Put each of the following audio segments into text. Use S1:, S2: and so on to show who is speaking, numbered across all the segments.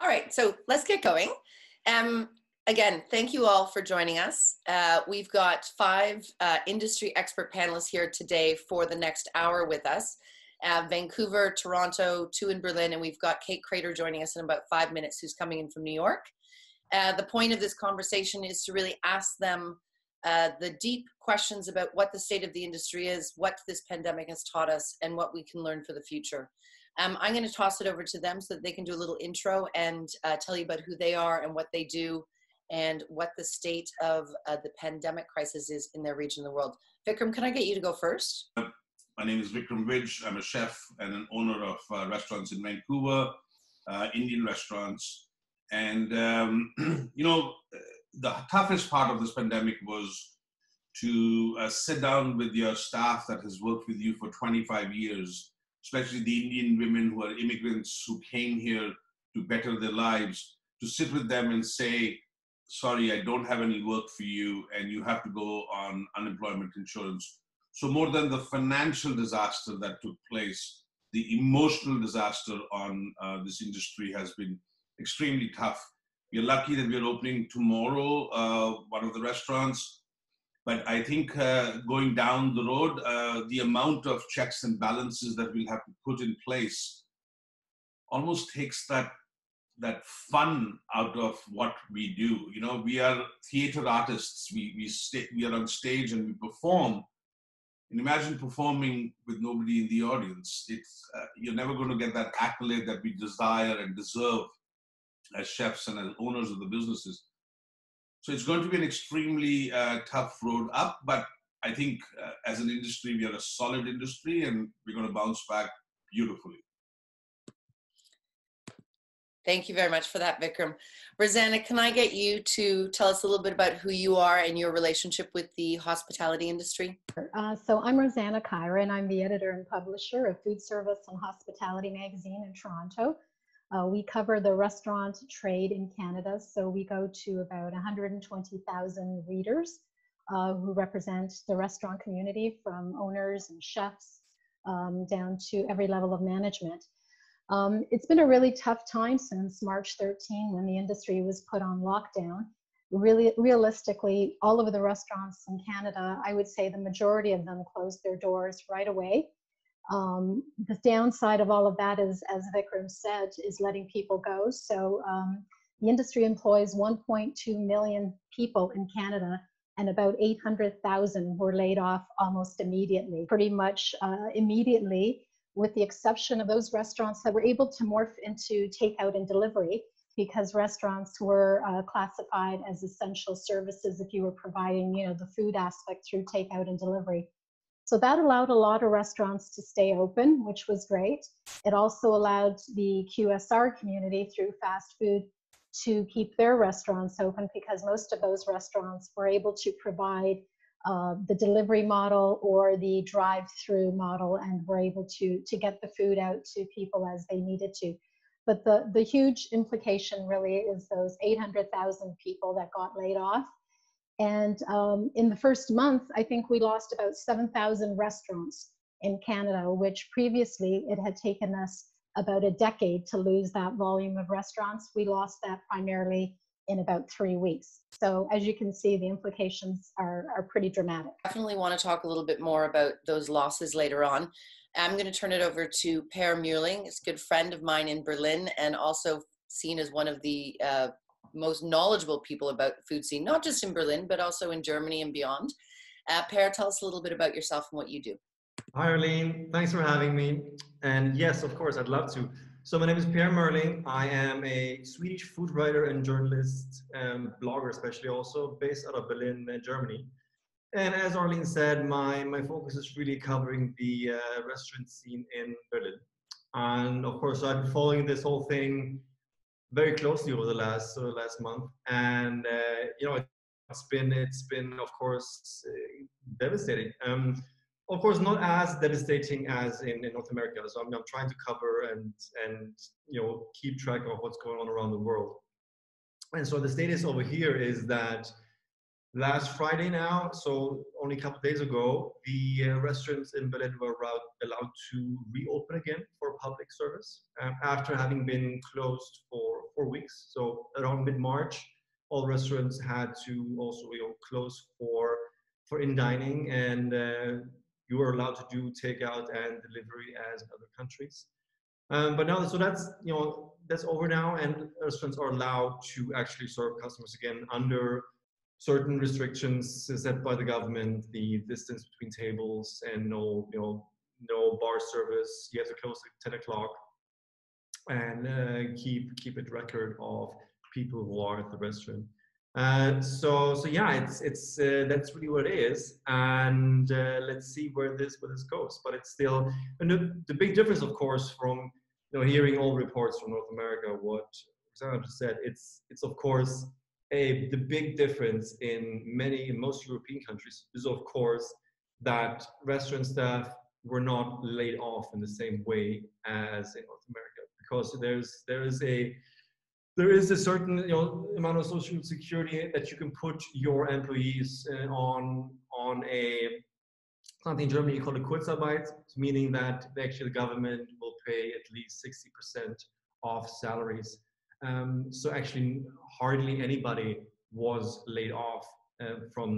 S1: All right, so let's get going. Again, thank you all for joining us. We've got 5 industry expert panelists here today for the next hour with us. Vancouver, Toronto, 2 in Berlin, and we've got Kate Krader joining us in about 5 minutes, who's coming in from New York. The point of this conversation is to really ask them the deep questions about what the state of the industry is, what this pandemic has taught us, and what we can learn for the future. I'm going to toss it over to them so that they can do a little intro and tell you about who they are and what they do and what the state of the pandemic crisis is in their region of the world. Vikram, can I get you to go first?
S2: My name is Vikram Rich. I'm a chef and an owner of restaurants in Vancouver, Indian restaurants. And, you know, the toughest part of this pandemic was to sit down with your staff that has worked with you for 25 years, especially the Indian women who are immigrants who came here to better their lives, to sit with them and say, sorry, I don't have any work for you and you have to go on unemployment insurance. So more than the financial disaster that took place, the emotional disaster on this industry has been extremely tough. We're lucky that we're opening tomorrow, one of the restaurants. But I think going down the road, the amount of checks and balances that we'll have to put in place almost takes that fun out of what we do. You know, we are theater artists. We are on stage and we perform. And imagine performing with nobody in the audience. It's you're never going to get that accolade that we desire and deserve as chefs and as owners of the businesses. So it's going to be an extremely tough road up, but I think as an industry, we are a solid industry and we're going to bounce back beautifully.
S1: Thank you very much for that, Vikram. Rosanna, can I get you to tell us a little bit about who you are and your relationship with the hospitality industry?
S3: So I'm Rosana Kyra, and I'm the editor and publisher of Food Service and Hospitality magazine in Toronto. We cover the restaurant trade in Canada, so we go to about 120,000 readers who represent the restaurant community, from owners and chefs down to every level of management. It's been a really tough time since March 13, when the industry was put on lockdown. Really, realistically, all of the restaurants in Canada, I would say the majority of them closed their doors right away. The downside of all of that is, as Vikram said, is letting people go. So the industry employs 1.2 million people in Canada, and about 800,000 were laid off almost immediately, pretty much immediately, with the exception of those restaurants that were able to morph into takeout and delivery, because restaurants were classified as essential services if you were providing, you know, the food aspect through takeout and delivery. So that allowed a lot of restaurants to stay open, which was great. It also allowed the QSR community through fast food to keep their restaurants open, because most of those restaurants were able to provide the delivery model or the drive-through model, and were able to get the food out to people as they needed to. But the huge implication really is those 800,000 people that got laid off. And in the first month, I think we lost about 7,000 restaurants in Canada, which previously it had taken us about a decade to lose that volume of restaurants. We lost that primarily in about 3 weeks. So as you can see, the implications are pretty dramatic.
S1: Definitely want to talk a little bit more about those losses later on. I'm going to turn it over to Pierre Merlin. He's a good friend of mine in Berlin, and also seen as one of the most knowledgeable people about the food scene, not just in Berlin, but also in Germany and beyond. Pierre, tell us a little bit about yourself and what you do.
S4: Hi, Arlene. Thanks for having me. And yes, of course, I'd love to. So my name is Pierre Merlin. I am a Swedish food writer and journalist, blogger especially, also based out of Berlin, Germany. And as Arlene said, my focus is really covering the restaurant scene in Berlin. And of course, I've been following this whole thing very closely over the last month. And you know, it's been of course devastating. Of course, not as devastating as in North America. So I'm trying to cover and you know, keep track of what's going on around the world. And so the status over here is that last Friday now, so only a couple of days ago, the restaurants in Berlin were allowed to reopen again for public service after having been closed for 4 weeks. So around mid-March, all restaurants had to also close for in-dining, and you were allowed to do takeout and delivery as in other countries. But now, so that's over now, and restaurants are allowed to actually serve customers again under certain restrictions set by the government, the distance between tables, and no bar service. You have to close at 10 o'clock, and keep a record of people who are at the restaurant. So yeah, it's that's really what it is, and let's see where this goes. But it's still, and the big difference, of course, from hearing all reports from North America, what Rosana just said, it's of course the big difference in most European countries is of course that restaurant staff were not laid off in the same way as in North America, because there is a certain amount of social security that you can put your employees on something in Germany called a Kurzarbeit, meaning that actually the government will pay at least 60% of salaries. So actually hardly anybody was laid off from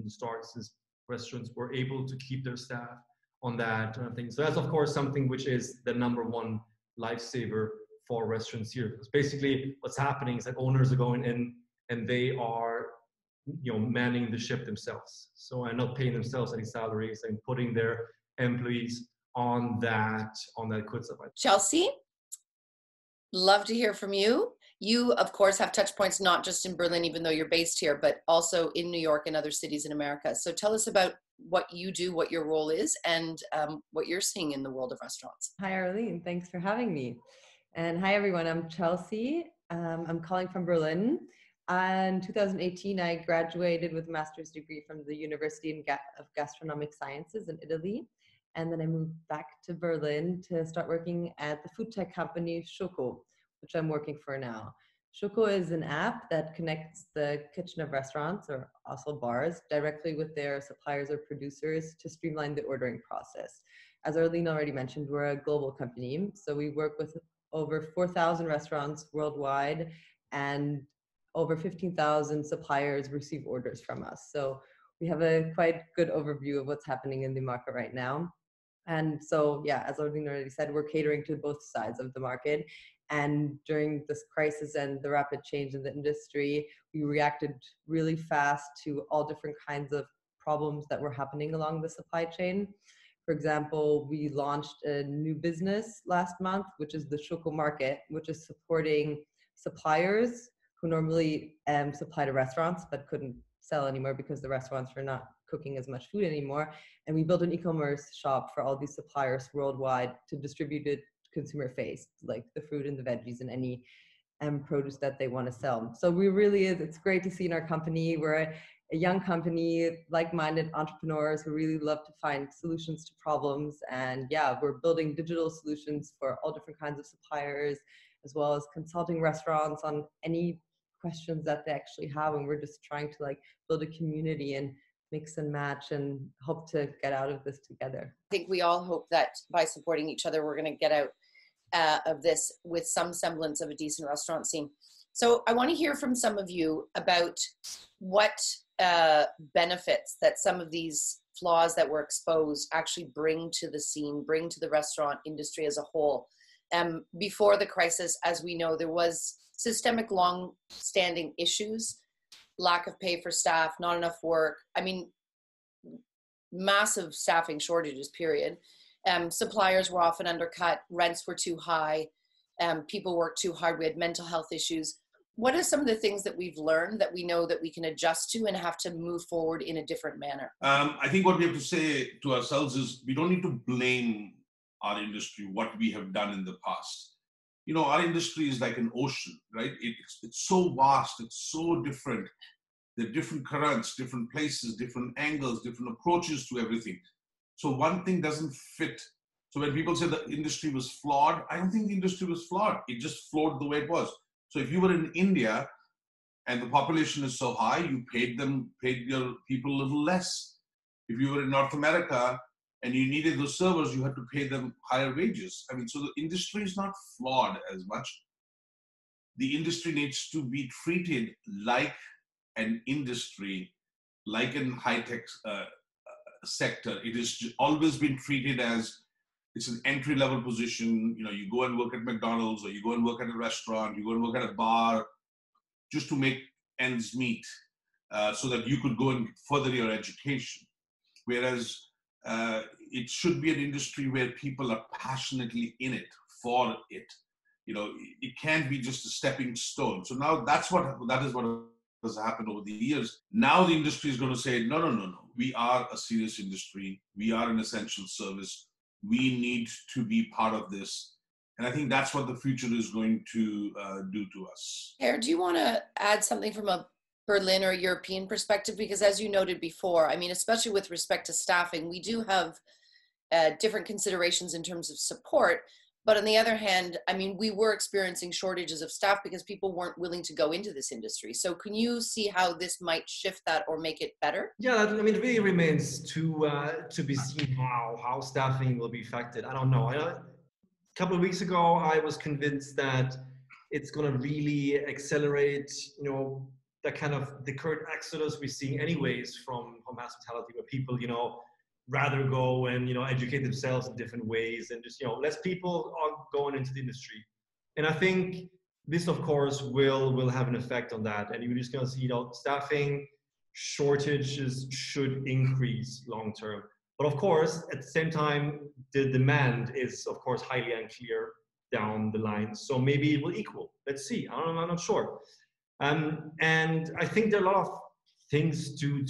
S4: the start, since restaurants were able to keep their staff on that thing. So that's of course something which is the #1 lifesaver for restaurants here. Because basically what's happening is that owners are going in and they are manning the ship themselves, so and not paying themselves any salaries and putting their employees on that Kurzarbeit.
S1: Chelsea, love to hear from you. You, of course, have touch points not just in Berlin, even though you're based here, but also in New York and other cities in America. So tell us about what you do, what your role is, and what you're seeing in the world of restaurants.
S5: Hi, Arlene. Thanks for having me. And hi, everyone. I'm Chelsea. I'm calling from Berlin. In 2018, I graduated with a master's degree from the University of Gastronomic Sciences in Italy. And then I moved back to Berlin to start working at the food tech company Shuko, which I'm working for now. Choco is an app that connects the kitchen of restaurants, or also bars, directly with their suppliers or producers to streamline the ordering process. As Arlene already mentioned, we're a global company, so we work with over 4,000 restaurants worldwide, and over 15,000 suppliers receive orders from us. So we have a quite good overview of what's happening in the market right now. And so, yeah, as Arlene already said, we're catering to both sides of the market. And during this crisis and the rapid change in the industry, we reacted really fast to all different kinds of problems that were happening along the supply chain. For example, we launched a new business last month, which is the Choco Market, which is supporting suppliers who normally supply to restaurants but couldn't sell anymore because the restaurants were not cooking as much food anymore. And we built an e-commerce shop for all these suppliers worldwide to distribute it consumer faced, like the fruit and the veggies and any produce that they want to sell. So it's great to see in our company. We're a young company, like-minded entrepreneurs who really love to find solutions to problems. And yeah, we're building digital solutions for all different kinds of suppliers, as well as consulting restaurants on any questions that they actually have. And we're just trying to build a community and mix and match and hope to get out of this together.
S1: I think we all hope that by supporting each other, we're going to get out of this with some semblance of a decent restaurant scene. So I want to hear from some of you about what benefits that some of these flaws that were exposed actually bring to the scene, bring to the restaurant industry as a whole. Before the crisis, as we know, there was systemic long-standing issues, lack of pay for staff, not enough work. I mean, massive staffing shortages, period. Suppliers were often undercut, rents were too high, people worked too hard, we had mental health issues. What are some of the things that we've learned that we know that we can adjust to and have to move forward in a different manner? I
S2: think what we have to say to ourselves is we don't need to blame our industry, what we have done in the past. Our industry is like an ocean, right? It's so vast, it's so different. There are different currents, different places, different angles, different approaches to everything. So one thing doesn't fit. So when people say the industry was flawed, I don't think the industry was flawed. It just flowed the way it was. So if you were in India and the population is so high, you paid your people a little less. If you were in North America and you needed those servers, you had to pay them higher wages. I mean, so the industry is not flawed as much. the industry needs to be treated like an industry, like in high-tech sector. It has always been treated as it's an entry-level position. You know, you go and work at McDonald's, or you go and work at a restaurant, you go and work at a bar, just to make ends meet, so that you could go and further your education. Whereas it should be an industry where people are passionately in it, for it. You know, it can't be just a stepping stone. So now that is what has happened over the years. Now the industry is going to say, no. We are a serious industry. We are an essential service. We need to be part of this. And I think that's what the future is going to do to us.
S1: Pierre, do you want to add something from a Berlin or European perspective? Because as you noted before, I mean, especially with respect to staffing, we do have different considerations in terms of support. But on the other hand, I mean, we were experiencing shortages of staff because people weren't willing to go into this industry. So can you see how this might shift that or make it better?
S4: Yeah, I mean, it really remains to be seen how staffing will be affected. I don't know. A couple of weeks ago, I was convinced that it's going to really accelerate, you know, the current exodus we're seeing anyways from hospitality, where people, you know, rather go and, you know, educate themselves in different ways, and just, you know, less people are going into the industry. And I think this, of course, will have an effect on that. And you're just going to see, you know, staffing shortages should increase long term. But of course, at the same time, the demand is, of course, highly unclear down the line. So maybe it will equal. Let's see. I'm not sure. And I think there are a lot of things to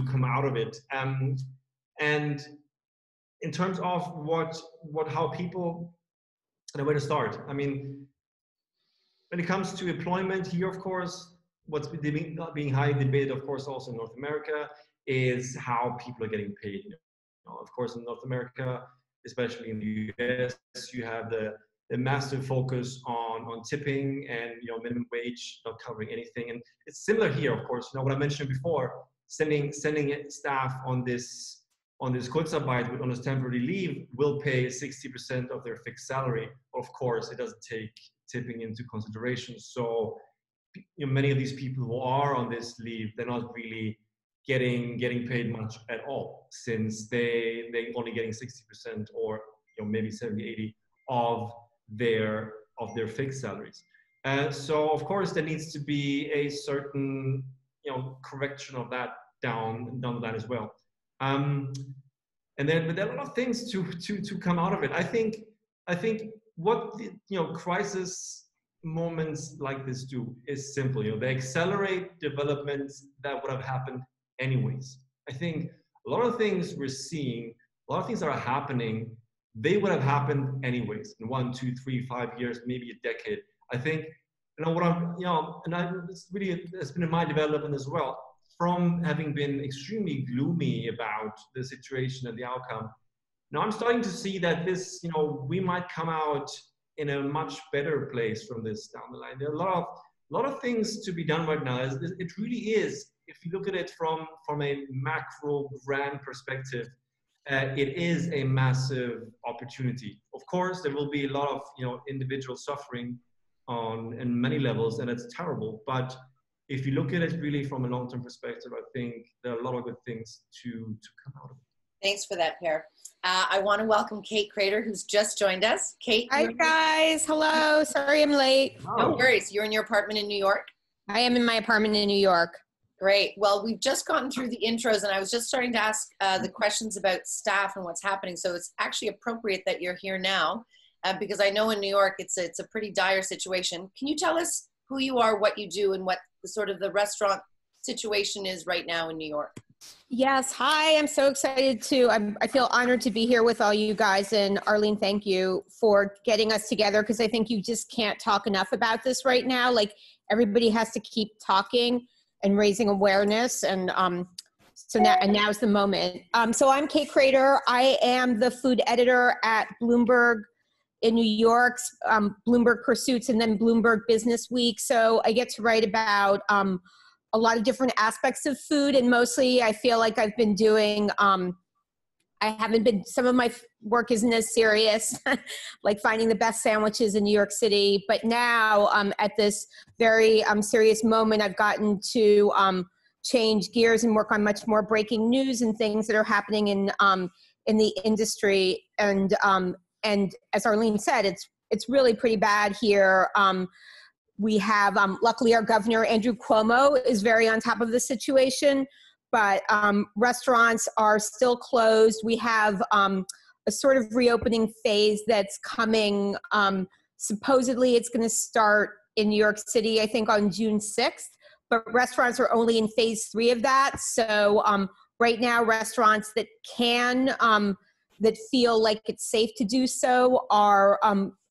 S4: come out of it. And in terms of how people, and where to start. I mean, when it comes to employment here, of course, what's being highly debated, of course, also in North America, is how people are getting paid. You know, of course, in North America, especially in the US, you have the massive focus on tipping and, you know, minimum wage not covering anything. And it's similar here, of course. You know, what I mentioned before, sending staff on this Kurzarbeit, on this temporary leave, will pay 60% of their fixed salary. Of course, it doesn't take tipping into consideration. So, you know, many of these people who are on this leave, they're not really getting paid much at all, since they're only getting 60% or, you know, maybe 70, 80 of their fixed salaries. So of course there needs to be a certain, you know, correction of that down the line as well. But there are a lot of things to come out of it. I think what the, you know, crisis moments like this do is simple. You know, they accelerate developments that would have happened anyways. I think a lot of things we're seeing, a lot of things that are happening, they would have happened anyways in 1, 2, 3, 5 years, maybe a decade. I think, you know, what I'm, you know, and it's been in my development as well, from having been extremely gloomy about the situation and the outcome. Now I'm starting to see that this, you know, we might come out in a much better place from this down the line. There are a lot of things to be done right now. It really is, if you look at it from a macro grand perspective, it is a massive opportunity. Of course, there will be a lot of, you know, individual suffering in many levels, and it's terrible. But if you look at it really from a long-term perspective, I think there are a lot of good things to come out of it.
S1: Thanks for that, Pierre. I want to welcome Kate Krader, who's just joined us. Kate.
S6: Hi, guys. Hello. Sorry I'm late.
S1: No worries. You're in your apartment in New York?
S6: I am in my apartment in New York.
S1: Great. Well, we've just gotten through the intros, and I was just starting to ask the questions about staff and what's happening. So it's actually appropriate that you're here now, because I know in New York it's a pretty dire situation. Can you tell us who you are, what you do, and what the restaurant situation is right now in New York?
S6: Yes. Hi. I'm so excited I feel honored to be here with all you guys. And Arlene, thank you for getting us together, because I think you just can't talk enough about this right now. Like, everybody has to keep talking and raising awareness. And so now's the moment. So I'm Kate Krader. I am the food editor at Bloomberg in New York, Bloomberg Pursuits, and then Bloomberg Business Week. So I get to write about a lot of different aspects of food, and mostly I feel like I've been doing I haven't been, some of my work isn't as serious, like finding the best sandwiches in New York City. But now at this very serious moment, I've gotten to change gears and work on much more breaking news and things that are happening in the industry. And as Arlene said, it's really pretty bad here. We have, luckily our governor, Andrew Cuomo, is very on top of the situation. But restaurants are still closed. We have a sort of reopening phase that's coming. Supposedly it's going to start in New York City, I think on June 6th, but restaurants are only in phase 3 of that. So right now, restaurants that can, that feel like it's safe to do so are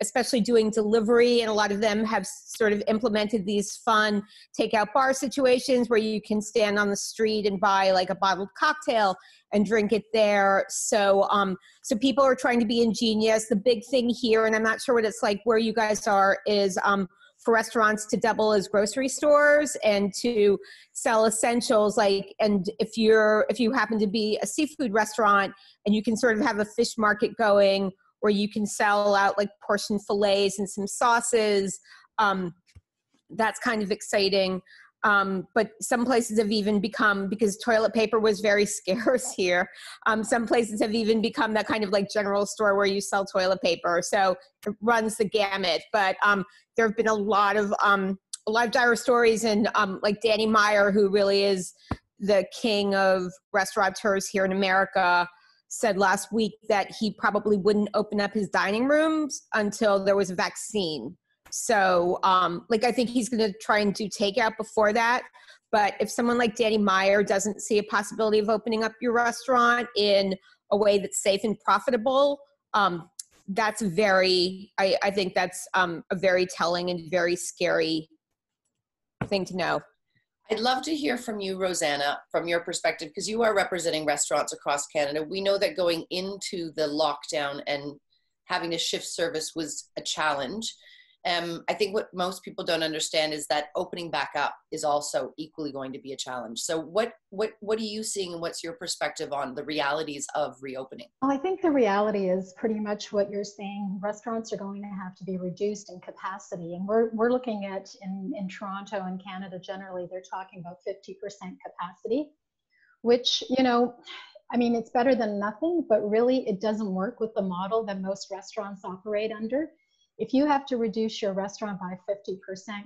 S6: especially doing delivery, and a lot of them have sort of implemented these fun takeout bar situations where you can stand on the street and buy like a bottled cocktail and drink it there. So so people are trying to be ingenious. The big thing here, and I'm not sure what it's like where you guys are, is for restaurants to double as grocery stores and to sell essentials, like, and if you happen to be a seafood restaurant and you can sort of have a fish market going where you can sell out like portion fillets and some sauces, that's kind of exciting. But some places have even become, because toilet paper was very scarce here, some places have even become that kind of like general store where you sell toilet paper. So it runs the gamut. But there have been a lot of dire stories, and like Danny Meyer, who really is the king of restaurateurs here in America, said last week that he probably wouldn't open up his dining rooms until there was a vaccine. So, like, I think he's going to try and do takeout before that. But if someone like Danny Meyer doesn't see a possibility of opening up your restaurant in a way that's safe and profitable, that's very, I think that's a very telling and very scary thing to know.
S1: I'd love to hear from you, Rosanna, from your perspective, because you are representing restaurants across Canada. We know that going into the lockdown and having to shift service was a challenge. I think what most people don't understand is that opening back up is also equally going to be a challenge. So what are you seeing, and what's your perspective on the realities of reopening?
S3: Well, I think the reality is pretty much what you're saying. Restaurants are going to have to be reduced in capacity. And we're looking at, in Toronto and Canada generally, they're talking about 50% capacity, which, you know, I mean, it's better than nothing, but really it doesn't work with the model that most restaurants operate under. If you have to reduce your restaurant by 50%,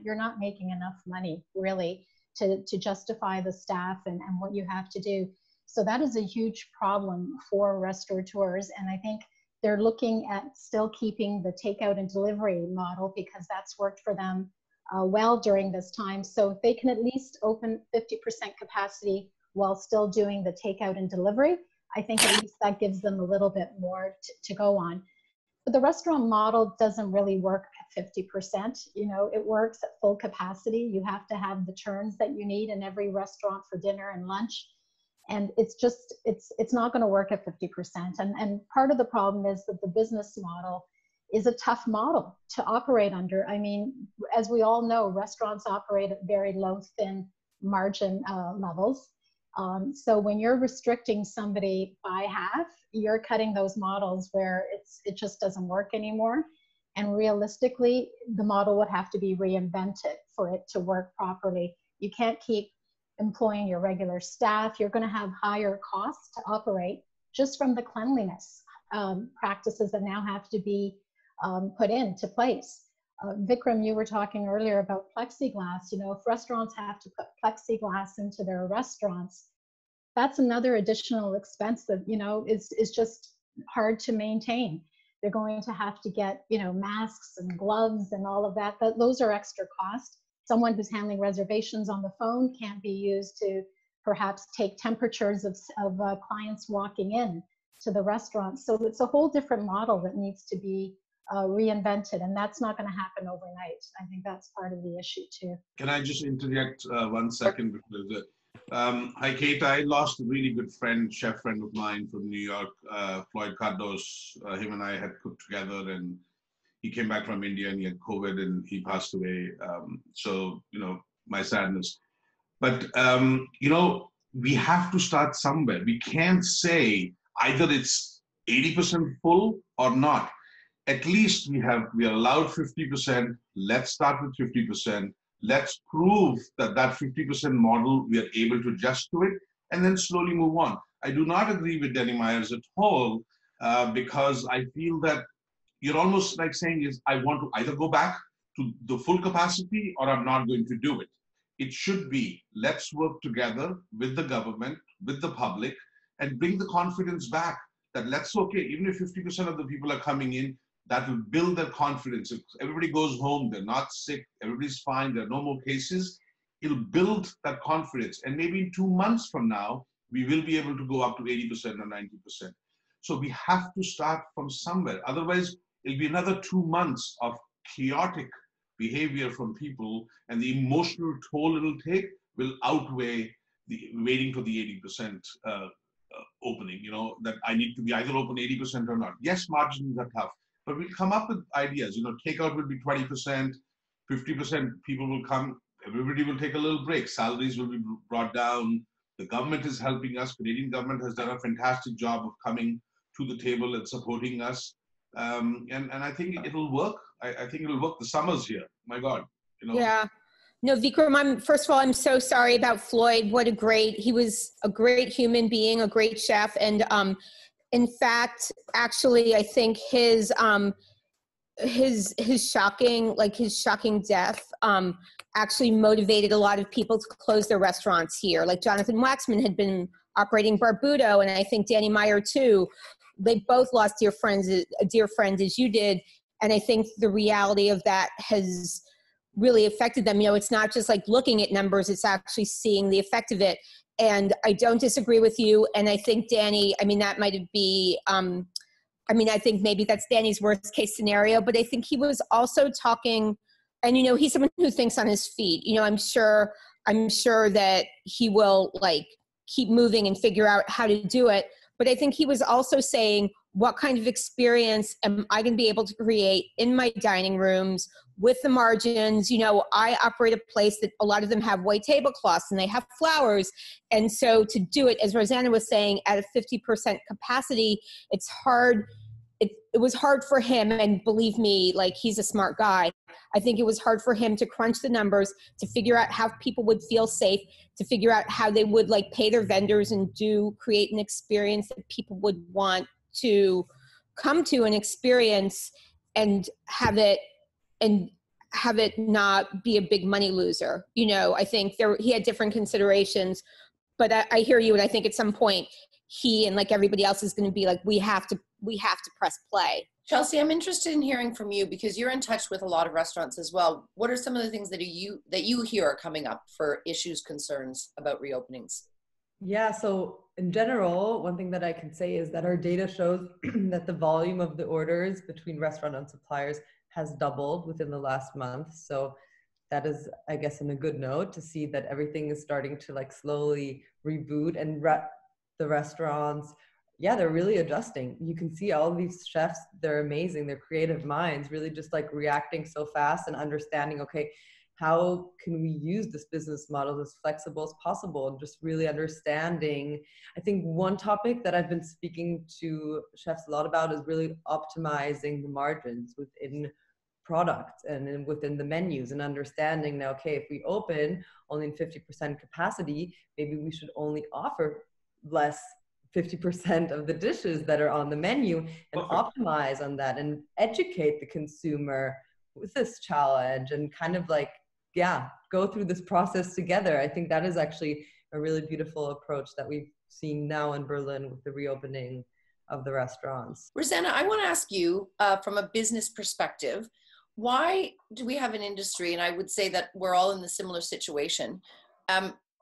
S3: you're not making enough money really to justify the staff and what you have to do. So that is a huge problem for restaurateurs. And I think they're looking at still keeping the takeout and delivery model because that's worked for them well during this time. So if they can at least open 50% capacity while still doing the takeout and delivery, I think at least that gives them a little bit more to go on. But the restaurant model doesn't really work at 50%. You know, it works at full capacity. You have to have the turns that you need in every restaurant for dinner and lunch. And it's just, it's not going to work at 50%. And part of the problem is that the business model is a tough model to operate under. I mean, as we all know, restaurants operate at very low, thin margin levels. So when you're restricting somebody by half, you're cutting those models where it just doesn't work anymore. And realistically, the model would have to be reinvented for it to work properly. You can't keep employing your regular staff. You're going to have higher costs to operate just from the cleanliness practices that now have to be put into place. Vikram, you were talking earlier about plexiglass. You know, if restaurants have to put plexiglass into their restaurants, that's another additional expense that, you know, is just hard to maintain. They're going to have to get, you know, masks and gloves and all of that. Those are extra costs. Someone who's handling reservations on the phone can't be used to perhaps take temperatures of clients walking in to the restaurant. So it's a whole different model that needs to be reinvented, and that's not going to happen overnight. I think that's part of the issue too.
S2: Can I just interject 1 second? Because hi, Kate. I lost a really good friend, chef friend of mine from New York, Floyd Cardos. Him and I had cooked together, and he came back from India and he had COVID and he passed away. So, you know, my sadness. But, you know, we have to start somewhere. We can't say, either it's 80% full or not. At least we are allowed 50%. Let's start with 50%. Let's prove that 50% model, we are able to adjust to it and then slowly move on. I do not agree with Danny Myers at all because I feel that you're almost like saying is, I want to either go back to the full capacity or I'm not going to do it. It should be, let's work together with the government, with the public, and bring the confidence back that okay, even if 50% of the people are coming in, that will build their confidence. If everybody goes home, they're not sick, everybody's fine, there are no more cases, it'll build that confidence. And maybe in 2 months from now, we will be able to go up to 80% or 90%. So we have to start from somewhere. Otherwise, it'll be another 2 months of chaotic behavior from people, and the emotional toll it'll take will outweigh the waiting for the 80% opening, that I need to be either open 80% or not. Yes, margins are tough, but we'll come up with ideas. Takeout will be 20%, 50% people will come, everybody will take a little break, salaries will be brought down, the government is helping us, Canadian government has done a fantastic job of coming to the table and supporting us. And I think it'll work. I think it'll work. The summer's here. My God.
S6: Yeah. No, Vikram, first of all, I'm so sorry about Floyd. He was a great human being, a great chef. And in fact, actually, I think his shocking death actually motivated a lot of people to close their restaurants here. Like Jonathan Waxman had been operating Barbudo, and I think Danny Meyer too. They both lost a dear friend as you did. And I think the reality of that has really affected them. It's not just like looking at numbers, it's actually seeing the effect of it. And I don't disagree with you. And I think Danny, that might be, I think maybe that's Danny's worst case scenario, but I think he was also talking, and he's someone who thinks on his feet. I'm sure that he will keep moving and figure out how to do it. But I think he was also saying, what kind of experience am I going to be able to create in my dining rooms with the margins? I operate a place that a lot of them have white tablecloths and they have flowers. And so to do it, as Rosanna was saying, at a 50% capacity, it's hard. It was hard for him, and believe me, he's a smart guy. I think it was hard for him to crunch the numbers, to figure out how people would feel safe, to figure out how they would pay their vendors and create an experience that people would want to come to and experience and have it not be a big money loser. I think he had different considerations, but I hear you. And I think at some point he and everybody else is going to be we have to press play.
S1: Chelsea, I'm interested in hearing from you because you're in touch with a lot of restaurants as well. What are some of the things that you hear are coming up for issues, concerns about reopenings?
S5: Yeah, so in general, one thing that I can say is that our data shows that the volume of the orders between restaurant and suppliers has doubled within the last month. So that is, I guess, in a good note to see that everything is starting to slowly reboot, and the restaurants, yeah, they're really adjusting. You can see all these chefs, they're amazing. They're creative minds, really just reacting so fast and understanding, okay, how can we use this business model as flexible as possible, and just really understanding. I think one topic that I've been speaking to chefs a lot about is really optimizing the margins within products and within the menus, and understanding now, okay, if we open only in 50% capacity, maybe we should only offer less 50% of the dishes that are on the menu, and optimize on that and educate the consumer with this challenge, and go through this process together. I think that is actually a really beautiful approach that we've seen now in Berlin with the reopening of the restaurants.
S1: Rosanna, I want to ask you from a business perspective, why do we have an industry, and I would say that we're all in the similar situation,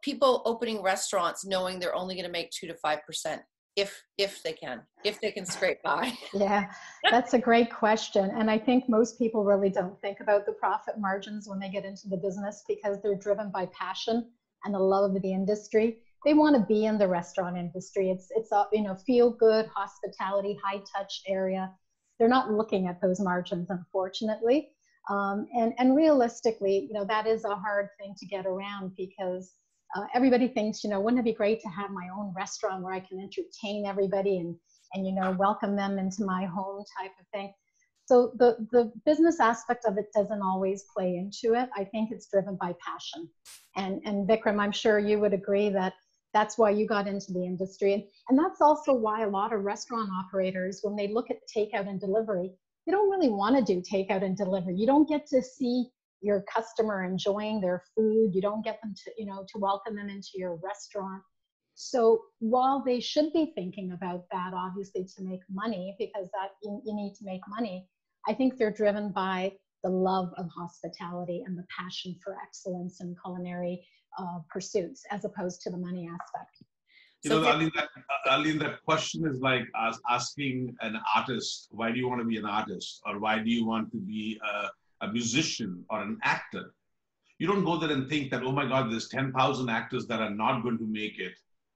S1: people opening restaurants knowing they're only going to make 2 to 5%, if they can scrape by?
S3: Yeah, that's a great question. And I think most people really don't think about the profit margins when they get into the business, because they're driven by passion and the love of the industry. They want to be in the restaurant industry. It's feel good, hospitality, high touch area. They're not looking at those margins, unfortunately. And realistically, that is a hard thing to get around, because everybody thinks, wouldn't it be great to have my own restaurant where I can entertain everybody and welcome them into my home type of thing. So the business aspect of it doesn't always play into it. I think it's driven by passion. And Vikram, I'm sure you would agree that that's why you got into the industry. And that's also why a lot of restaurant operators, when they look at takeout and delivery, they don't really want to do takeout and delivery. You don't get to see your customer enjoying their food. You don't get them to, to welcome them into your restaurant. So while they should be thinking about that, obviously to make money, because that you need to make money, I think they're driven by the love of hospitality and the passion for excellence in culinary pursuits, as opposed to the money aspect.
S2: Arlene, that question is like asking an artist, why do you want to be an artist? Or why do you want to be a musician or an actor? You don't go there and think that, oh my God, there's 10,000 actors that are not going to make it.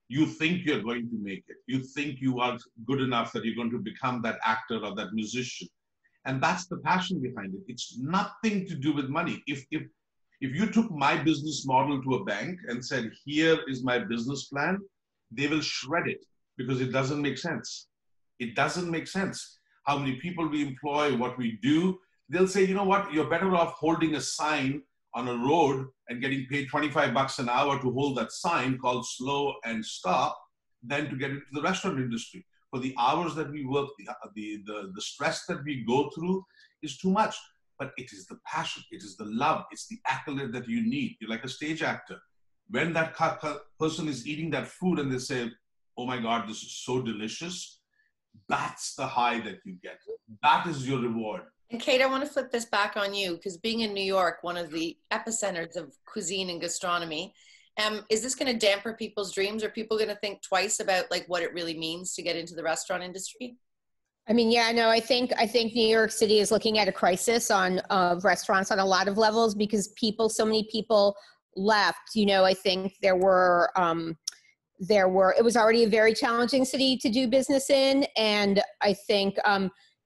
S2: You think you're going to make it. You think you are good enough that you're going to become that actor or that musician. And that's the passion behind it. It's nothing to do with money. If you took my business model to a bank and said, here is my business plan, they will shred it because it doesn't make sense. It doesn't make sense. How many people we employ, what we do. They'll say, you know what, you're better off holding a sign on a road and getting paid $25 an hour to hold that sign called slow and stop than to get into the restaurant industry. For the hours that we work, the stress that we go through is too much. But it is the passion, it is the love, it's the accolade that you need. You're like a stage actor. When that person is eating that food and they say, oh my God, this is so delicious, that's the high that you get. That is your reward.
S1: And Kate, I want to flip this back on you, because being in New York, one of the epicenters of cuisine and gastronomy, is this going to damper people's dreams? Are people going to think twice about like what it really means to get into the restaurant industry?
S6: I mean, yeah, no, I think New York City is looking at a crisis on restaurants on a lot of levels, because so many people left. I think it was already a very challenging city to do business in. And I think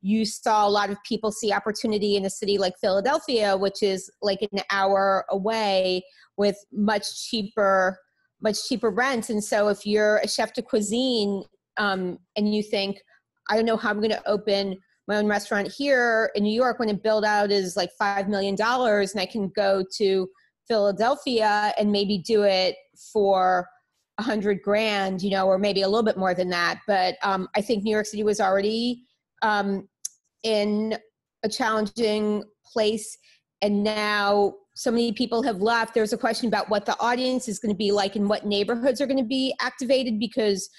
S6: you saw a lot of people see opportunity in a city like Philadelphia, which is like an hour away with much cheaper rents. And so if you're a chef de cuisine and you think, I don't know how I'm going to open my own restaurant here in New York when a build out is like $5 million, and I can go to Philadelphia and maybe do it for $100,000, or maybe a little bit more than that. But I think New York City was already in a challenging place, and now so many people have left. There's a question about what the audience is going to be like and what neighborhoods are going to be activated, because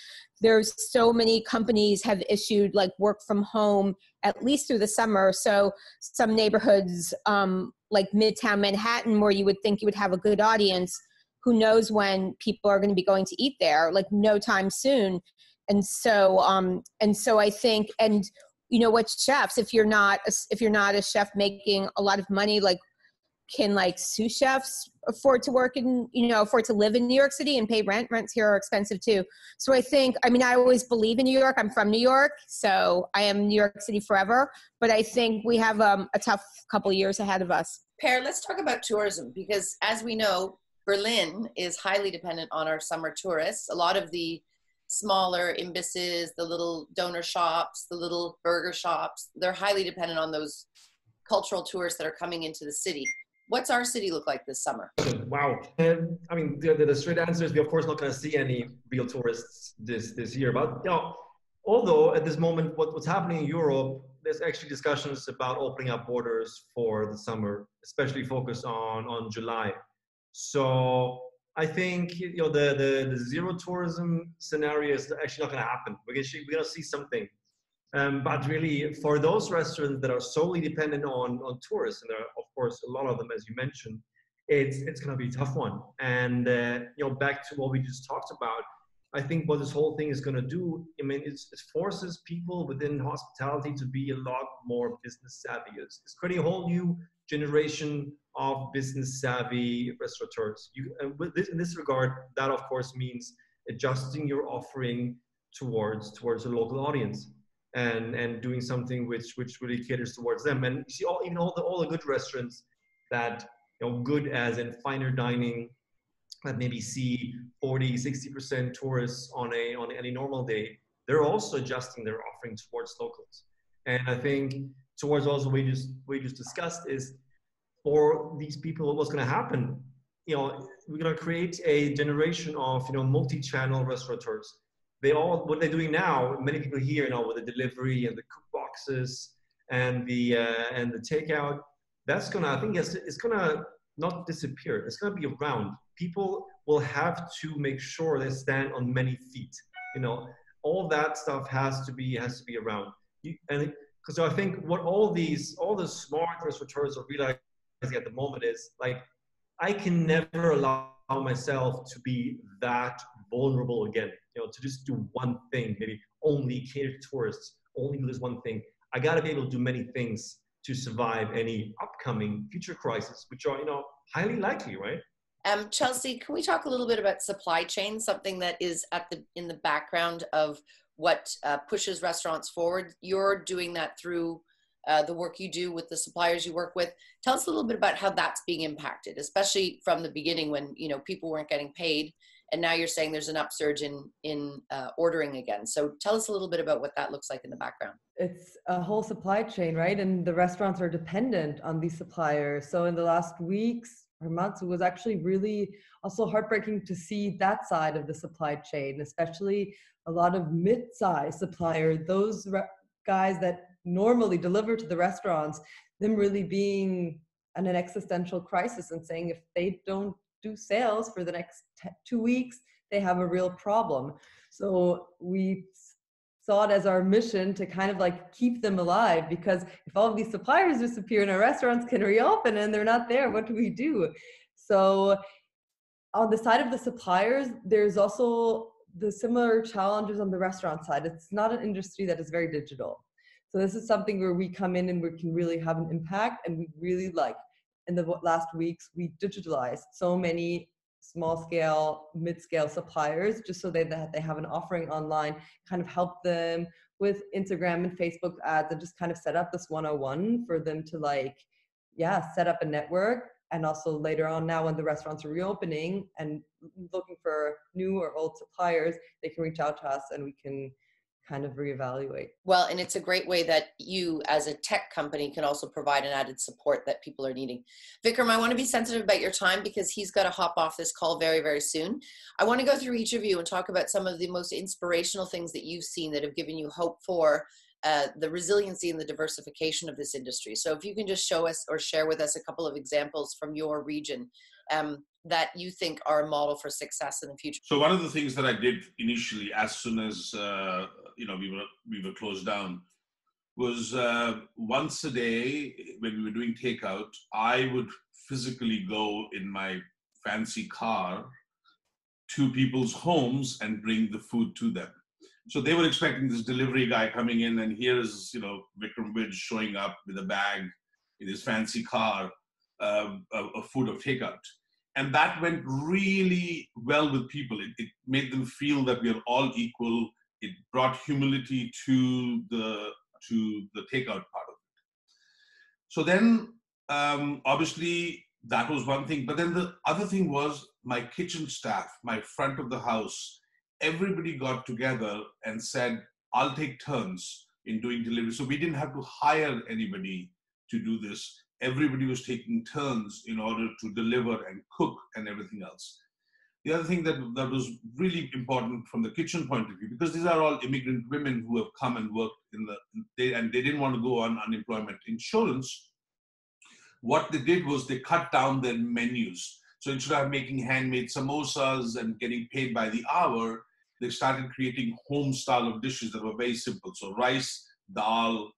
S6: there's so many companies have issued like work from home at least through the summer. So some neighborhoods like Midtown Manhattan, where you would think you would have a good audience, who knows when people are going to be going to eat there, like no time soon. And so I think, and what chefs, if you're not a chef making a lot of money, like can like sous chefs afford to work in, afford to live in New York City and pay rent? Rents here are expensive too. So I think, I always believe in New York. I'm from New York, so I am New York City forever. But I think we have a tough couple of years ahead of us.
S1: Pierre, let's talk about tourism, because as we know, Berlin is highly dependent on our summer tourists. A lot of the smaller imbisses, the little donor shops, the little burger shops, they're highly dependent on those cultural tourists that are coming into the city. What's our city look like this summer?
S4: Wow. The straight answer is we're of course not going to see any real tourists this year. But although at this moment, what's happening in Europe, there's actually discussions about opening up borders for the summer, especially focused on July. So I think the zero tourism scenario is actually not going to happen. We're going to see something. But really, for those restaurants that are solely dependent on tourists, and there are, of course, a lot of them, as you mentioned, it's going to be a tough one. And back to what we just talked about, I think what this whole thing is going to do, it forces people within hospitality to be a lot more business savvy. It's creating a whole new generation of business savvy restaurateurs. In this regard, that of course means adjusting your offering towards a local audience. And doing something which really caters towards them. And you see all the good restaurants that, good as in finer dining, that maybe see 40, 60% tourists on any normal day, they're also adjusting their offering towards locals. And I think towards also we just discussed is for these people, what's going to happen? We're going to create a generation of multi-channel restaurateurs. What they're doing now, many people here, with the delivery and the cook boxes and the takeout, that's gonna, I think it's gonna not disappear. It's gonna be around. People will have to make sure they stand on many feet. All that stuff has to be around. So I think what all the smart restaurateurs are realizing at the moment is like, I can never allow myself to be that vulnerable again. To just do one thing, maybe only cater to tourists, only do this one thing. I got to be able to do many things to survive any upcoming future crisis, which are highly likely, right?
S1: Chelsea, can we talk a little bit about supply chain, something that is in the background of what pushes restaurants forward? You're doing that through the work you do with the suppliers you work with. Tell us a little bit about how that's being impacted, especially from the beginning when people weren't getting paid, and now you're saying there's an upsurge in ordering again. So tell us a little bit about what that looks like in the background.
S5: It's a whole supply chain, right? And the restaurants are dependent on these suppliers. So in the last weeks or months, it was actually really also heartbreaking to see that side of the supply chain, especially a lot of mid-sized suppliers, those guys that normally deliver to the restaurants, them really being in an existential crisis and saying if they don't do sales for the next 2 weeks, they have a real problem. So we saw it as our mission to kind of like keep them alive, because if all of these suppliers disappear and our restaurants can reopen and they're not there, what do we do? So on the side of the suppliers, there's also the similar challenges on the restaurant side. It's not an industry that is very digital. So this is something where we come in and we can really have an impact, and we really in the last weeks, we digitalized so many small scale, mid-scale suppliers just so that they have an offering online, kind of help them with Instagram and Facebook ads, and just kind of set up this 101 for them to set up a network. And also later on now when the restaurants are reopening and looking for new or old suppliers, they can reach out to us and we can kind of reevaluate.
S1: Well, and it's a great way that you as a tech company can also provide an added support that people are needing. Vikram, I want to be sensitive about your time because he's got to hop off this call very, very soon. I want to go through each of you and talk about some of the most inspirational things that you've seen that have given you hope for the resiliency and the diversification of this industry. So if you can just show us or share with us a couple of examples from your region that you think are a model for success in the future.
S2: So one of the things that I did initially, as soon as we were closed down, was once a day when we were doing takeout, I would physically go in my fancy car to people's homes and bring the food to them. So they were expecting this delivery guy coming in, and here is Vikram Rich showing up with a bag in his fancy car of food of takeout. And that went really well with people. It made them feel that we are all equal. It brought humility to the takeout part of it. So then, obviously, that was one thing. But then the other thing was my kitchen staff, my front of the house, everybody got together and said, I'll take turns in doing delivery. So we didn't have to hire anybody to do this. Everybody was taking turns in order to deliver and cook and everything else. The other thing that was really important from the kitchen point of view, because these are all immigrant women who have come and worked and they didn't want to go on unemployment insurance, what they did was they cut down their menus. So instead of making handmade samosas and getting paid by the hour, they started creating home style of dishes that were very simple. So rice, dal,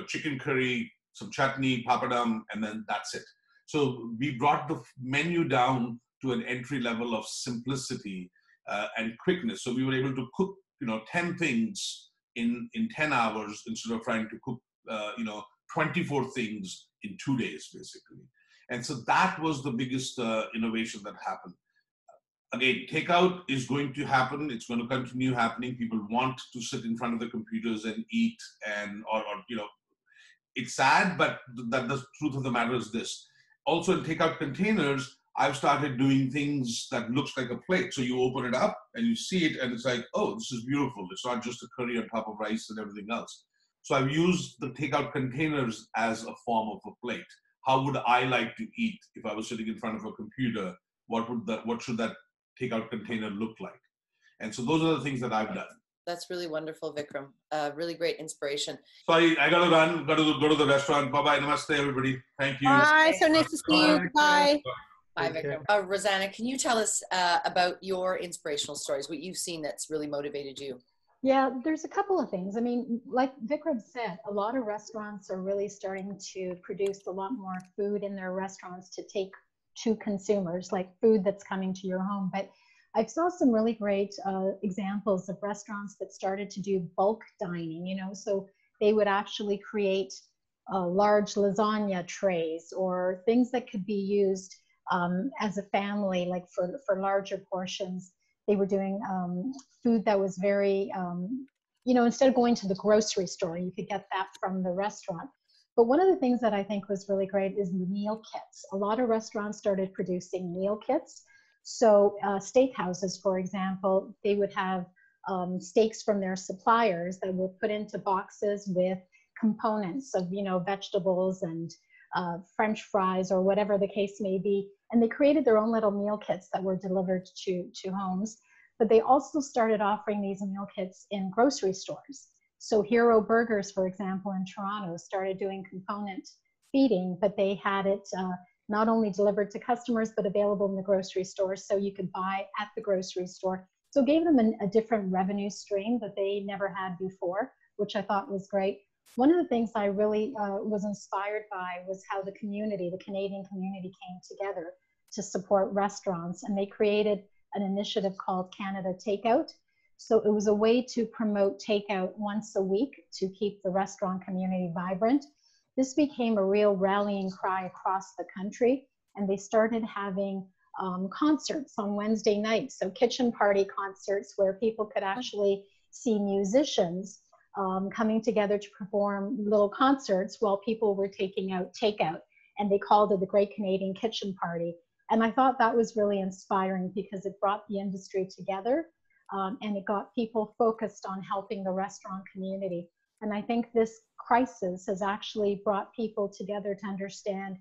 S2: chicken curry, some chutney, papadam, and then that's it. So we brought the menu down to an entry level of simplicity and quickness. So we were able to cook, 10 things in 10 hours instead of trying to cook, 24 things in 2 days, basically. And so that was the biggest innovation that happened. Again, takeout is going to happen. It's going to continue happening. People want to sit in front of the computers and eat, or it's sad, but the truth of the matter is this. Also in takeout containers, I've started doing things that looks like a plate. So you open it up and you see it and it's like, oh, this is beautiful. It's not just a curry on top of rice and everything else. So I've used the takeout containers as a form of a plate. How would I like to eat if I was sitting in front of a computer? What should that takeout container look like? And so those are the things that I've done.
S1: That's really wonderful, Vikram. Really great inspiration.
S2: Sorry, I gotta run. Got to go to the restaurant. Bye bye. Namaste, everybody. Thank you.
S6: Bye. So nice to see you. Bye.
S1: Bye, Vikram. Rosanna, can you tell us about your inspirational stories, what you've seen that's really motivated you?
S3: Yeah, there's a couple of things. I mean, like Vikram said, a lot of restaurants are really starting to produce a lot more food in their restaurants to take to consumers, like food that's coming to your home. But I saw some really great examples of restaurants that started to do bulk dining, you know, so they would actually create large lasagna trays or things that could be used as a family, like for larger portions. They were doing food that was very, you know, instead of going to the grocery store, you could get that from the restaurant. But one of the things that I think was really great is the meal kits. A lot of restaurants started producing meal kits. So steakhouses, for example, they would have steaks from their suppliers that were put into boxes with components of, you know, vegetables and French fries or whatever the case may be. And they created their own little meal kits that were delivered to homes. But they also started offering these meal kits in grocery stores. So Hero Burgers, for example, in Toronto, started doing component feeding, but they had it not only delivered to customers, but available in the grocery store, so you could buy at the grocery store. So it gave them a different revenue stream that they never had before, which I thought was great. One of the things I really was inspired by was how the community, the Canadian community, came together to support restaurants, and they created an initiative called Canada Takeout. So it was a way to promote takeout once a week to keep the restaurant community vibrant. This became a real rallying cry across the country, and they started having concerts on Wednesday nights, so kitchen party concerts where people could actually see musicians coming together to perform little concerts while people were taking out takeout, and they called it the Great Canadian Kitchen Party. And I thought that was really inspiring because it brought the industry together and it got people focused on helping the restaurant community. And I think this crisis has actually brought people together to understand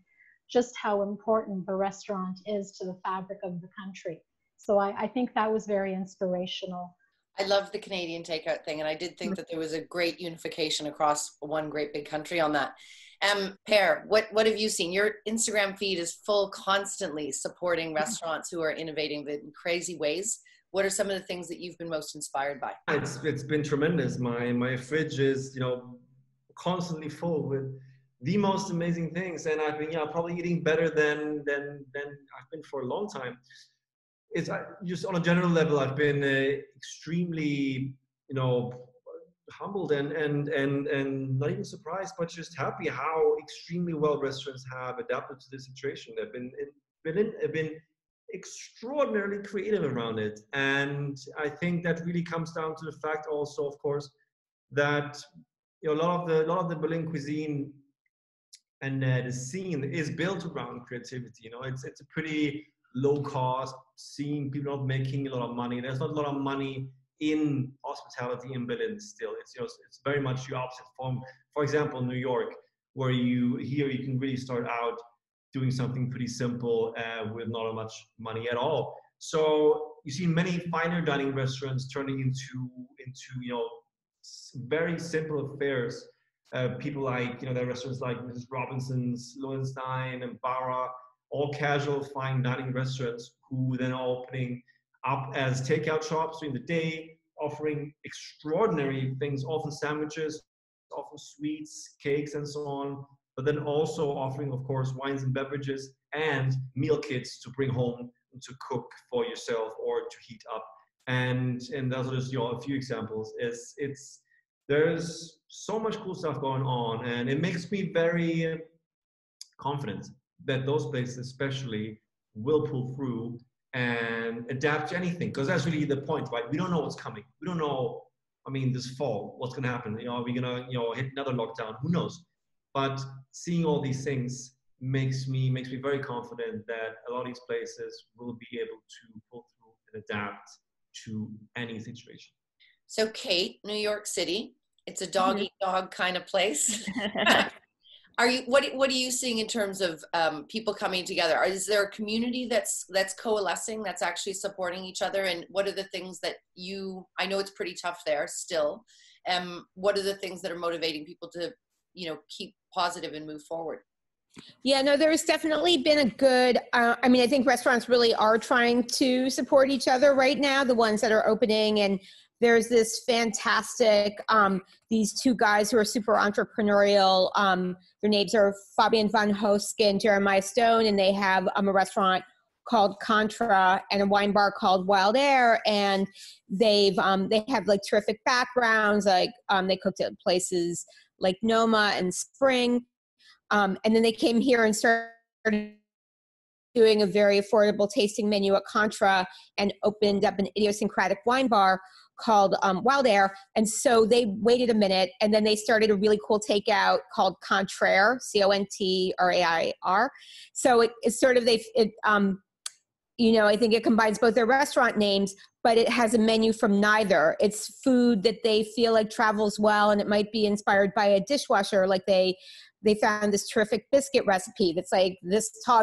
S3: just how important the restaurant is to the fabric of the country. So I think that was very inspirational.
S1: I love the Canadian takeout thing, and I did think that there was a great unification across one great big country on that. Pierre, what have you seen? Your Instagram feed is full constantly supporting restaurants who are innovating in crazy ways. What are some of the things that you've been most inspired by?
S4: It's been tremendous. My fridge is, you know, constantly full with the most amazing things, and I've been probably eating better than I've been for a long time. It's just on a general level, I've been extremely, you know, humbled and not even surprised, but just happy how extremely well restaurants have adapted to this situation. They've been extraordinarily creative around it, and I think that really comes down to the fact also, of course, that, you know, a lot of the Berlin cuisine and the scene is built around creativity. You know, it's a pretty low cost scene, people not making a lot of money. There's not a lot of money in hospitality in Berlin still. It's, you know, it's very much the opposite from, for example, New York, where you can really start out doing something pretty simple with not much money at all. So you see many finer dining restaurants turning into you know, very simple affairs. People like, you know, there are restaurants like Mrs. Robinson's, Lowenstein, and Barra, all casual fine dining restaurants who then are opening up as takeout shops during the day, offering extraordinary things, often sandwiches, often sweets, cakes, and so on, but then also offering, of course, wines and beverages and meal kits to bring home to cook for yourself or to heat up. And those are just, you know, a few examples. There's so much cool stuff going on, and it makes me very confident that those places especially will pull through and adapt to anything, because that's really the point, right? We don't know what's coming. We don't know, I mean, this fall, what's gonna happen? You know, are we gonna, you know, hit another lockdown? Who knows? But seeing all these things makes me very confident that a lot of these places will be able to pull through and adapt to any situation.
S1: So Kate, New York City, it's a dog eat dog kind of place. What are you seeing in terms of people coming together? Is there a community that's coalescing, that's actually supporting each other? And what are the things that I know it's pretty tough there still. What are the things that are motivating people to, keep positive and move forward?
S6: Yeah, no, there's definitely been a good, I think restaurants really are trying to support each other right now, the ones that are opening. And there's this fantastic, these two guys who are super entrepreneurial. Their names are Fabian Van Hosk and Jeremiah Stone, and they have a restaurant called Contra and a wine bar called Wild Air. And they have like terrific backgrounds, like they cooked at places like Noma and Spring. And then they came here and started doing a very affordable tasting menu at Contra and opened up an idiosyncratic wine bar called Wild Air. And so they waited a minute, and then they started a really cool takeout called Contraire, Contrair. So it's sort of, I think it combines both their restaurant names, but it has a menu from neither. It's food that they feel like travels well, and it might be inspired by a dishwasher. Like they found this terrific biscuit recipe that's like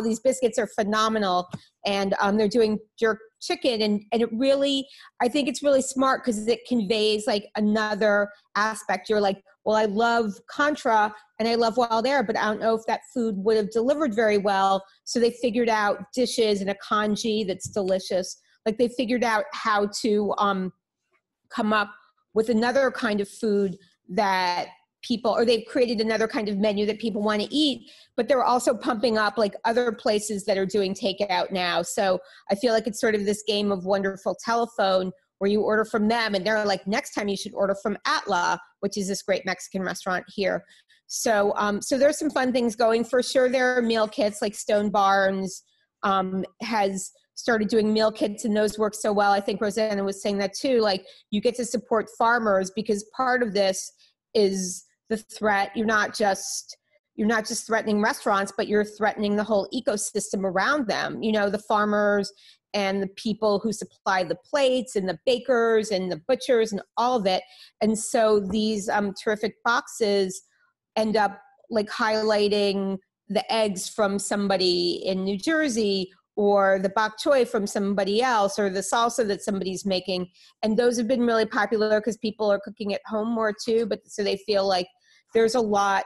S6: these biscuits are phenomenal, and they're doing jerk chicken, and it really, I think it's really smart because it conveys like another aspect. You're like, well, I love Contra and I love Wild Air, but I don't know if that food would have delivered very well. So they figured out dishes and a congee that's delicious. Like they figured out how to come up with another kind of food that people, or they've created another kind of menu that people want to eat, but they're also pumping up like other places that are doing takeout now. So I feel like it's sort of this game of wonderful telephone where you order from them and they're like, next time you should order from Atla, which is this great Mexican restaurant here. So so there's some fun things going for sure. There are meal kits, like Stone Barns has started doing meal kits, and those work so well. I think Rosanna was saying that too. Like you get to support farmers because part of this is the threat. You're not just threatening restaurants, but you're threatening the whole ecosystem around them. The farmers and the people who supply the plates and the bakers and the butchers and all of it. And so these terrific boxes end up like highlighting the eggs from somebody in New Jersey, or the bok choy from somebody else, or the salsa that somebody's making. And those have been really popular because people are cooking at home more too, but so they feel like there is a lot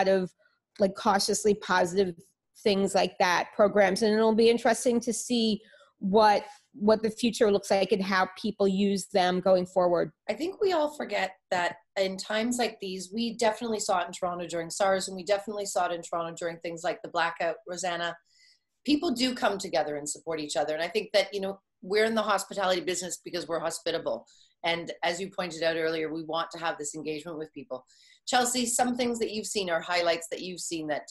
S6: of like cautiously positive things like that, programs. And it'll be interesting to see what the future looks like and how people use them going forward.
S1: I think we all forget that in times like these, we definitely saw it in Toronto during SARS, and we definitely saw it in Toronto during things like the blackout, Rosanna. People do come together and support each other. And I think that, we're in the hospitality business because we're hospitable. And as you pointed out earlier, we want to have this engagement with people. Chelsea, some things that you've seen or highlights that you've seen that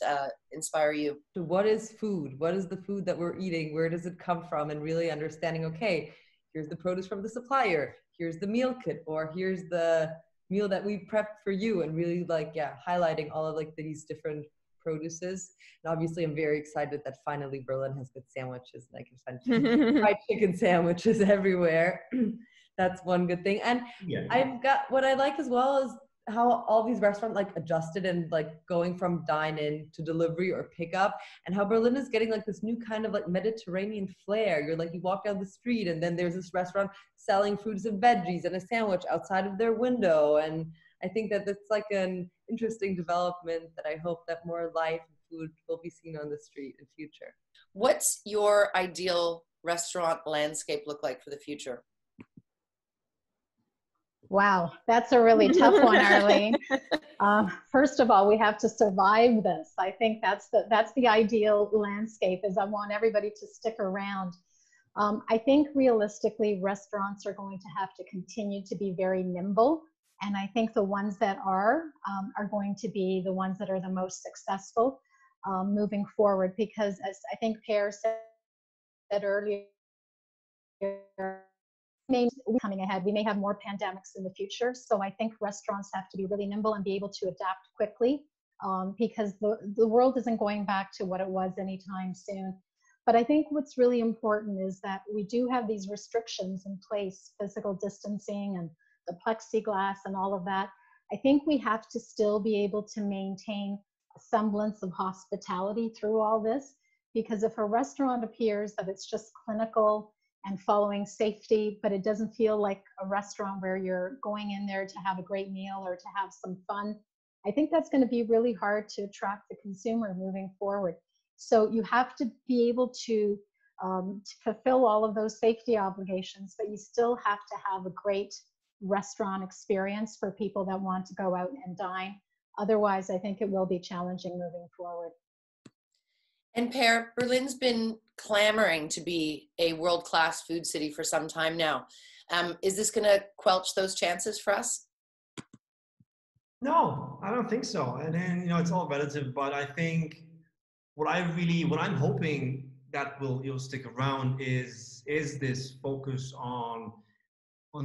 S1: inspire you.
S5: So what is food? What is the food that we're eating? Where does it come from? And really understanding, okay, here's the produce from the supplier, here's the meal kit, or here's the meal that we prepped for you, and really highlighting all of like these different produces. And obviously I'm very excited that finally Berlin has good sandwiches, and I can find fried chicken sandwiches everywhere. That's one good thing. And I've got, what I like as well is how all these restaurants like adjusted and like going from dine-in to delivery or pickup, and how Berlin is getting like this new kind of like Mediterranean flair. You're like, you walk down the street and then there's this restaurant selling fruits and veggies and a sandwich outside of their window. And I think that that's like an interesting development that I hope that more life and food will be seen on the street in future.
S1: What's your ideal restaurant landscape look like for the future?
S3: Wow, that's a really tough one, Arlene. First of all, we have to survive this. I think that's the ideal landscape, is I want everybody to stick around. I think realistically, restaurants are going to have to continue to be very nimble. And I think the ones that are going to be the ones that are the most successful moving forward, because as I think Pierre said earlier, coming ahead, we may have more pandemics in the future. So I think restaurants have to be really nimble and be able to adapt quickly because the world isn't going back to what it was anytime soon. But I think what's really important is that we do have these restrictions in place, physical distancing and the plexiglass and all of that. I think we have to still be able to maintain a semblance of hospitality through all this, because if a restaurant appears that it's just clinical and following safety, but it doesn't feel like a restaurant where you're going in there to have a great meal or to have some fun, I think that's going to be really hard to attract the consumer moving forward. So you have to be able to fulfill all of those safety obligations, but you still have to have a great restaurant experience for people that want to go out and dine. Otherwise, I think it will be challenging moving forward.
S1: And Pierre, Berlin's been clamoring to be a world-class food city for some time now. Is this going to quelch those chances for us?
S4: No, I don't think so. And then, it's all relative, but I think what I'm hoping that will stick around is this focus on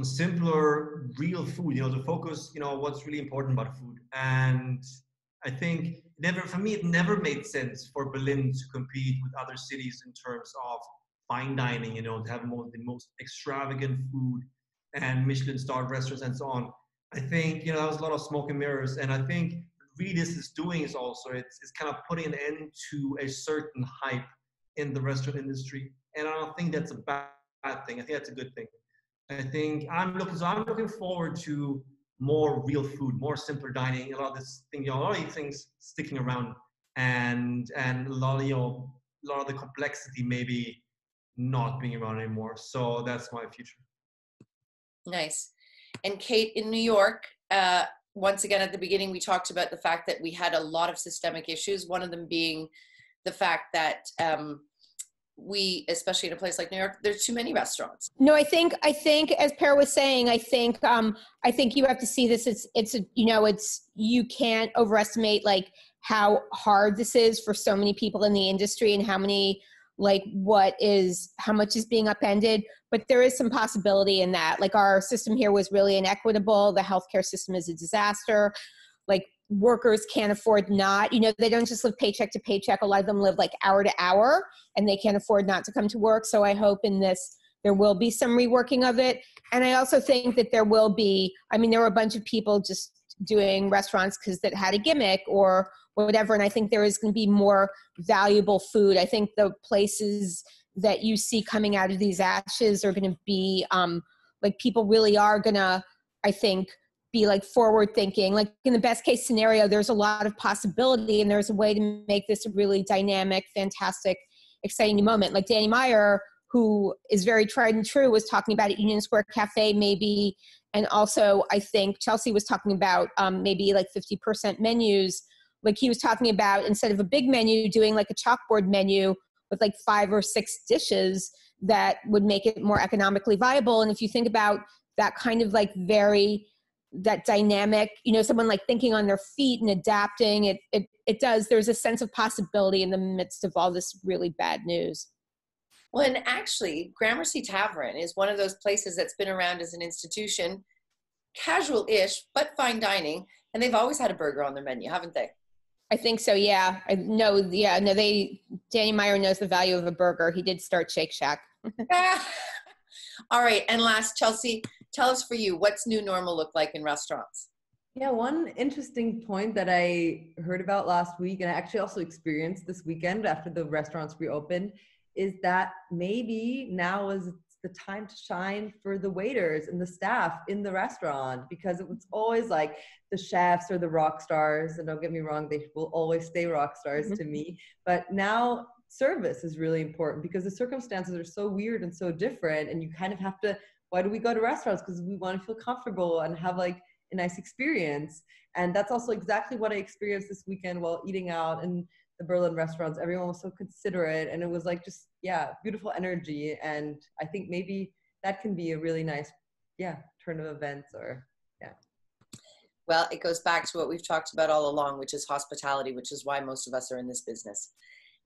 S4: simpler, real food, the focus, what's really important about food. And I think it never made sense for Berlin to compete with other cities in terms of fine dining, to have the most extravagant food and Michelin-starred restaurants and so on. I think, there was a lot of smoke and mirrors. And I think really this is doing is also, it's kind of putting an end to a certain hype in the restaurant industry. And I don't think that's a bad thing. I think that's a good thing. I think I'm looking forward to more real food, more simpler dining, a lot of these things sticking around, and a lot of the complexity maybe not being around anymore. So that's my future.
S1: Nice. And Kate, in New York, once again, at the beginning, we talked about the fact that we had a lot of systemic issues, one of them being the fact that we, especially in a place like New York, there's too many restaurants.
S6: No, I think as Pierre was saying, I think you have to see this. You can't overestimate like how hard this is for so many people in the industry and how much is being upended. But there is some possibility in that. Like our system here was really inequitable. The healthcare system is a disaster. Like workers can't afford not, they don't just live paycheck to paycheck. A lot of them live like hour to hour and they can't afford not to come to work. So I hope in this, there will be some reworking of it. And I also think that there will be, there were a bunch of people just doing restaurants because that had a gimmick or whatever. And I think there is going to be more valuable food. I think the places that you see coming out of these ashes are going to be people really are going to, I think, be like forward thinking. Like in the best case scenario, there's a lot of possibility and there's a way to make this a really dynamic, fantastic, exciting moment. Like Danny Meyer, who is very tried and true, was talking about at Union Square Cafe maybe. And also I think Chelsea was talking about maybe like 50% menus. Like he was talking about instead of a big menu, doing like a chalkboard menu with like 5 or 6 dishes that would make it more economically viable. And if you think about that kind of like that dynamic, someone like thinking on their feet and adapting, there's a sense of possibility in the midst of all this really bad news.
S1: Well, and actually, Gramercy Tavern is one of those places that's been around as an institution, casual-ish, but fine dining, and they've always had a burger on their menu, haven't they?
S6: I think so, yeah. Danny Meyer knows the value of a burger. He did start Shake Shack.
S1: All right, and last, Chelsea, tell us for you, what's new normal look like in restaurants?
S5: Yeah, one interesting point that I heard about last week, and I actually also experienced this weekend after the restaurants reopened, is that maybe now is the time to shine for the waiters and the staff in the restaurant, because it was always like the chefs or the rock stars, and don't get me wrong, they will always stay rock stars to me, but now service is really important because the circumstances are so weird and so different, and you kind of have to, why do we go to restaurants? Because we want to feel comfortable and have like a nice experience. And that's also exactly what I experienced this weekend while eating out in the Berlin restaurants. Everyone was so considerate, and it was like just, beautiful energy. And I think maybe that can be a really nice, turn of events
S1: Well, it goes back to what we've talked about all along, which is hospitality, which is why most of us are in this business.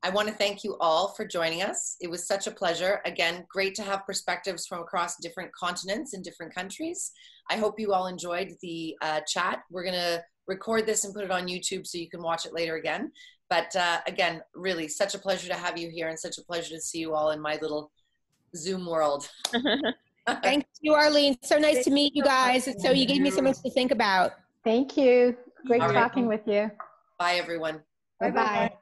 S1: I want to thank you all for joining us. It was such a pleasure. Again, great to have perspectives from across different continents and different countries. I hope you all enjoyed the chat. We're going to record this and put it on YouTube so you can watch it later again. But again, really such a pleasure to have you here and such a pleasure to see you all in my little Zoom world.
S6: Thank you, Arlene. So nice to meet you guys. So you gave me so much to think about.
S3: Thank you. Great
S1: All right.
S3: talking with you.
S1: Bye, everyone.
S3: Bye-bye.